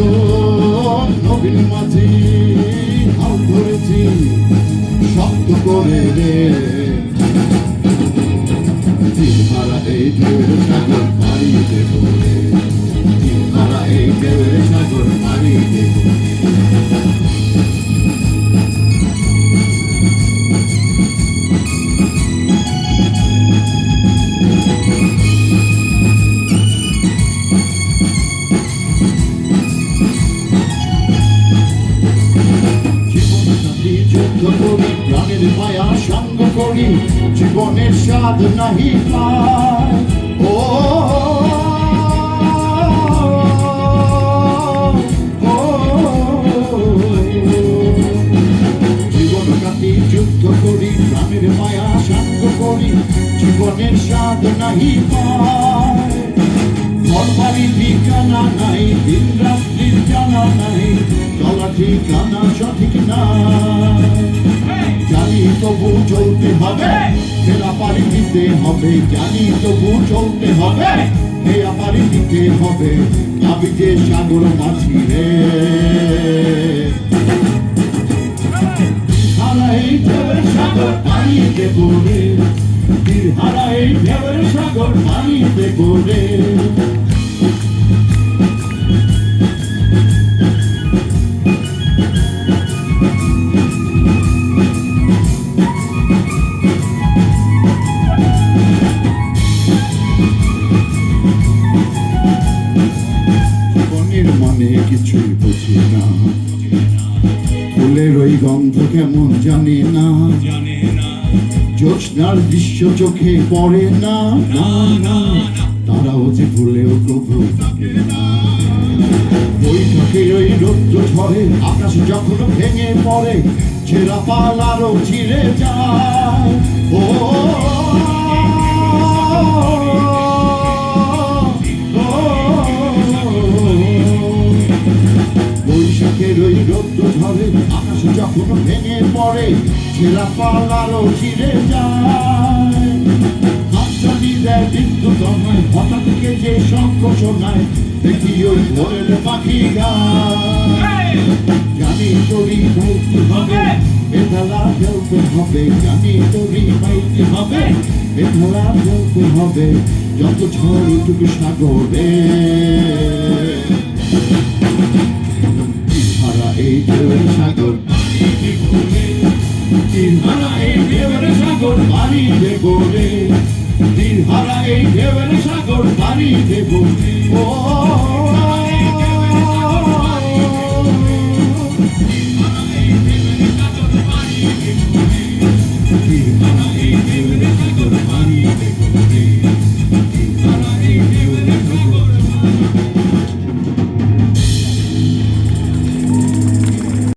দুজন নবীন মাঝি হাল ধরেছি শক্ত করে রে দিনহারা এই ঢেউয়ের সাগর পাড়ি দেব রে দিনহারা এই ঢেউয়ের সাগর পাড়ি দেব প্রাণের মায়া সঙ্গ করি জীবনের স্বাদ নাহি পায় ও জীবন কাটি যুদ্ধ করি প্রাণের মায়া সঙ্গ করি জীবনের স্বাদ নাহি পায় ঘর বাড়ি ঠিকানা নাই দিন রাত্রির জানা নাই চলা ঠিকানা সঠিক নাই জানি তবু চলতে হবে ফেরা পাড়ি দিতে হবে জানি তবু চলতে হবে ফেরা পাড়ি দিতে হবে আমি যে সাগর মাঝি রে হারা এই ঢেউয়ের সাগর পাড়ি দেব রে হারা এই ঢেউয়ের সাগর পাড়ি দেব রে মানে কিছুই বুঝি না ফুলের ওই গন্ধ কেমন জানি না জ্যোৎস্নার দৃশ্য চোখে পড়ে না না না তারাও যে ভুলেও প্রভু থাকে না বৈঠকে ওই রৌদ্র ঝড়ে আকাশ যখন ভেঙে পড়ে ছেঁড়া পাল আরো ছিঁড়ে যায় ও বৈশাখের ওই রৌদ্র ঝড়ে আকাশ যখন ভেঙে পড়ে ছেঁড়া পাল আরো ছিঁড়ে যায় হাতছানি দেয় বিদ্যুৎ আমায় হঠাৎ কে যে শঙ্খ শোনায় দেখি ওই ভোরের পাখি গায় জানি তোরই বলতে হবে এ খেলা খেলতে হবে জানি তোরই পাইতে হবে এ খেলা খেলতে হবে যত ঝড় উঠুক সাগরে এই ঢেউয়ের সাগর দিনহারা এই ঢেউয়ের সাগর পাড়ি দেব রে দিনহারা এই ঢেউয়ের সাগর পাড়ি দেব ও